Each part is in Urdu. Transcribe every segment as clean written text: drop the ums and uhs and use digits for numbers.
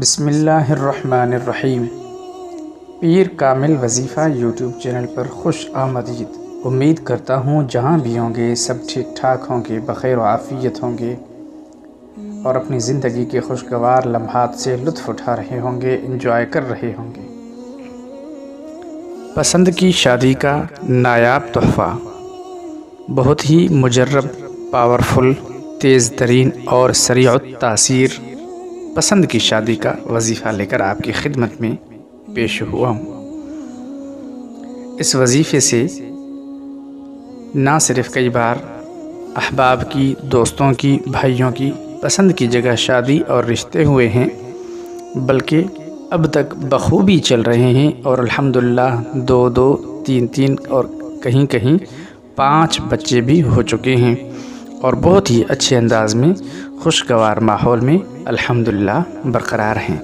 بسم اللہ الرحمن الرحیم۔ پیر کامل وظیفہ یوٹیوب چینل پر خوش آمدید۔ امید کرتا ہوں جہاں بھی ہوں گے سب ٹھیک ٹھاک ہوں گے، بخیر و عافیت ہوں گے اور اپنی زندگی کے خوشگوار لمحات سے لطف اٹھا رہے ہوں گے، انجوائے کر رہے ہوں گے۔ پسند کی شادی کا نایاب تحفہ، بہت ہی مجرب، پاورفل، تیز ترین اور سریع التاثیر پسند کی شادی کا وظیفہ لے کر آپ کی خدمت میں پیش ہوا ہوں۔ اس وظیفے سے نہ صرف کئی بار احباب کی، دوستوں کی، بھائیوں کی پسند کی جگہ شادی اور رشتے ہوئے ہیں، بلکہ اب تک بخوبی چل رہے ہیں اور الحمدللہ 2 3 اور کہیں 5 بچے بھی ہو چکے ہیں اور بہت ہی اچھے انداز میں خوشگوار ماحول میں الحمدللہ برقرار ہیں۔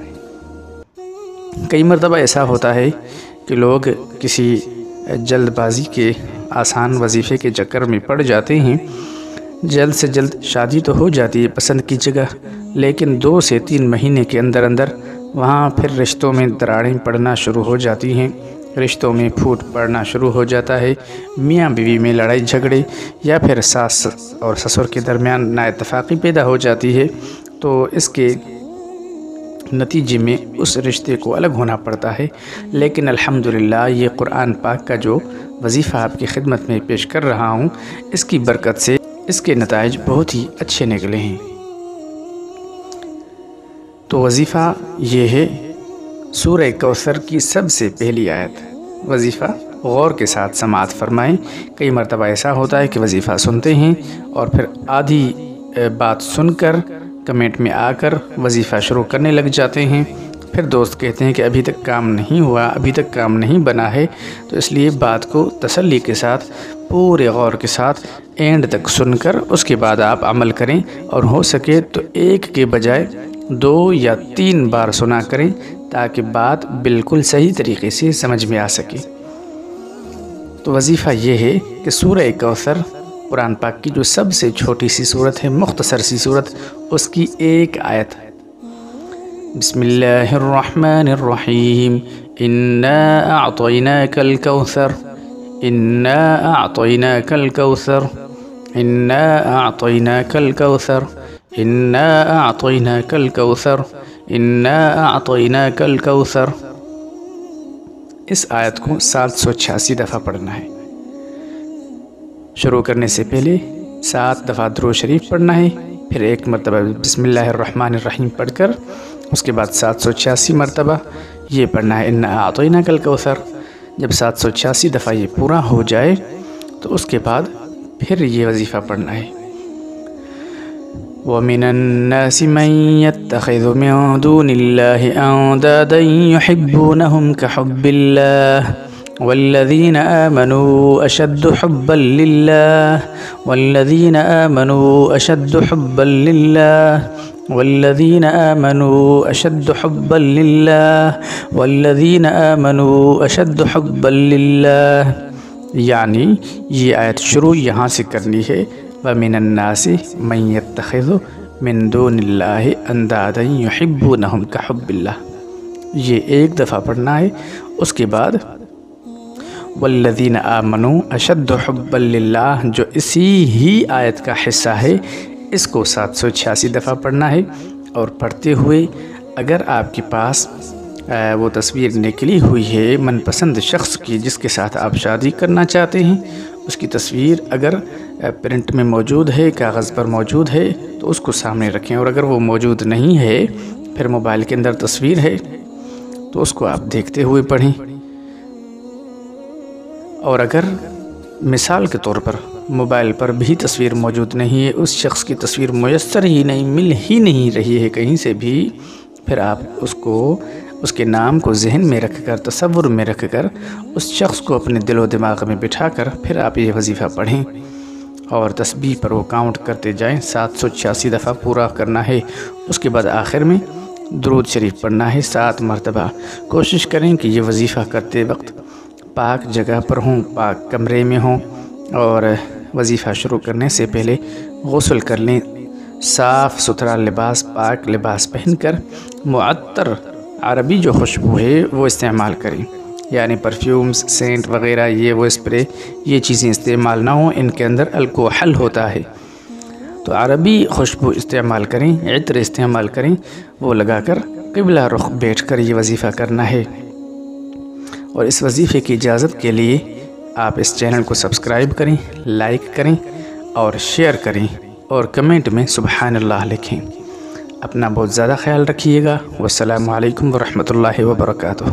کئی مرتبہ ایسا ہوتا ہے کہ لوگ کسی جلد بازی کے آسان وظیفے کے چکر میں پڑ جاتے ہیں، جلد سے جلد شادی تو ہو جاتی ہے پسند کی جگہ، لیکن 2 سے 3 مہینے کے اندر وہاں پھر رشتوں میں دراڑیں پڑنا شروع ہو جاتی ہیں، رشتوں میں پھوٹ پڑنا شروع ہو جاتا ہے، میاں بیوی میں لڑائی جھگڑے یا پھر ساس اور سسر کے درمیان نااتفاقی پیدا ہو جاتی ہے، تو اس کے نتیجے میں اس رشتے کو الگ ہونا پڑتا ہے۔ لیکن الحمدللہ یہ قرآن پاک کا جو وظیفہ آپ کی خدمت میں پیش کر رہا ہوں، اس کی برکت سے اس کے نتائج بہت ہی اچھے نکلے ہیں۔ تو وظیفہ یہ ہے سورہ کوثر کی سب سے پہلی آیت۔ وظیفہ غور کے ساتھ سماعت فرمائیں۔ کئی مرتبہ ایسا ہوتا ہے کہ وظیفہ سنتے ہیں اور پھر آدھی بات سن کر کمنٹ میں آ کر وظیفہ شروع کرنے لگ جاتے ہیں، پھر دوست کہتے ہیں کہ ابھی تک کام نہیں ہوا، ابھی تک کام نہیں بنا ہے، تو اس لیے بات کو تسلی کے ساتھ، پورے غور کے ساتھ اینڈ تک سن کر اس کے بعد آپ عمل کریں، اور ہو سکے تو ایک کے بجائے 2 یا 3 بار سنا کریں تاکہ بات بالکل صحیح طریقے سے سمجھ میں آ سکے۔ تو وظیفہ یہ ہے کہ سورہ کوثر قرآن پاک کی جو سب سے چھوٹی سی صورت ہے، مختصر سی صورت، اس کی ایک آیت۔ بسم اللہ الرحمن الرحیم۔ انا اعطیناک الکوثر، انا اعطیناک الکوثر، انا اعطیناک الکوثر، انا اعطیناک الکوثر، انا اعطیناک الکوثر۔ اس آیت کو 786 دفعہ پڑھنا ہے۔ شروع کرنے سے پہلے 7 دفعہ درود شریف پڑھنا ہے، پھر ایک مرتبہ بسم اللہ الرحمن الرحیم پڑھ کر اس کے بعد 786 مرتبہ یہ پڑھنا ہے انا اعطیناک الکوثر۔ جب 786 دفعہ یہ پورا ہو جائے تو اس کے بعد پھر یہ وظیفہ پڑھنا ہے۔ وَمِنَ النَّاسِ مَن يَتَّخِذُ مِن دُونِ اللَّهِ أَندَادًا يُحِبُّونَهُمْ كَحُبِّ اللَّهِ وَالَّذِينَ آمَنُوا أَشَدُّ حُبًّا لِلَّهِ وَالَّذِينَ آمَنُوا أَشَدُّ حُبًّا لِلَّهِ وَالَّذِينَ آمَنُوا أَشَدُّ حُبًّا لِلَّهِ وَالَّذِينَ آمَنُوا أَشَدُّ حُبًّا لِلَّهِ، یعنی یہ آیت شروع یہاں سے کرنی ہے، وَمِنَ النَّاسِ مَن يَتَّخِذُ مِن دُونِ اللَّهِ أَندَادًا يُحِبُّونَهُمْ كَحُبِّ اللَّهِ، یہ ایک دفعہ پڑھنا ہے۔ اس کے بعد والذین آمنوا اشد حبا للہ، جو اسی ہی آیت کا حصہ ہے، اس کو 786 دفعہ پڑھنا ہے، اور پڑھتے ہوئے اگر آپ کے پاس وہ تصویر نکلی ہوئی ہے من پسند شخص کی جس کے ساتھ آپ شادی کرنا چاہتے ہیں، اس کی تصویر اگر پرنٹ میں موجود ہے، کاغذ پر موجود ہے، تو اس کو سامنے رکھیں، اور اگر وہ موجود نہیں ہے، پھر موبائل کے اندر تصویر ہے تو اس کو آپ دیکھتے ہوئے پڑھیں۔ اور اگر مثال کے طور پر موبائل پر بھی تصویر موجود نہیں ہے، اس شخص کی تصویر میسر ہی نہیں، مل ہی نہیں رہی ہے کہیں سے بھی، پھر آپ اس کے نام کو ذہن میں رکھ کر، تصور میں رکھ کر، اس شخص کو اپنے دل و دماغ میں بٹھا کر پھر آپ یہ وظیفہ پڑھیں، اور تسبیح پر وہ کاؤنٹ کرتے جائیں۔ 786 دفعہ پورا کرنا ہے۔ اس کے بعد آخر میں درود شریف پڑھنا ہے 7 مرتبہ۔ کوشش کریں کہ یہ وظیفہ کرتے وقت پاک جگہ پر ہوں، پاک کمرے میں ہوں، اور وظیفہ شروع کرنے سے پہلے غسل کر لیں، صاف ستھرا لباس، پاک لباس پہن کر معطر عربی جو خوشبو ہے وہ استعمال کریں، یعنی پرفیومز، سینٹ وغیرہ، یہ وہ اسپرے، یہ چیزیں استعمال نہ ہوں، ان کے اندر الکوحل ہوتا ہے۔ تو عربی خوشبو استعمال کریں، عطر استعمال کریں، وہ لگا کر قبلہ رخ بیٹھ کر یہ وظیفہ کرنا ہے۔ اور اس وظیفے کی اجازت کے لیے آپ اس چینل کو سبسکرائب کریں، لائک کریں اور شیئر کریں، اور کمنٹ میں سبحان اللہ لکھیں۔ اپنا بہت زیادہ خیال رکھیے گا۔ والسلام علیکم ورحمۃ اللہ وبرکاتہ۔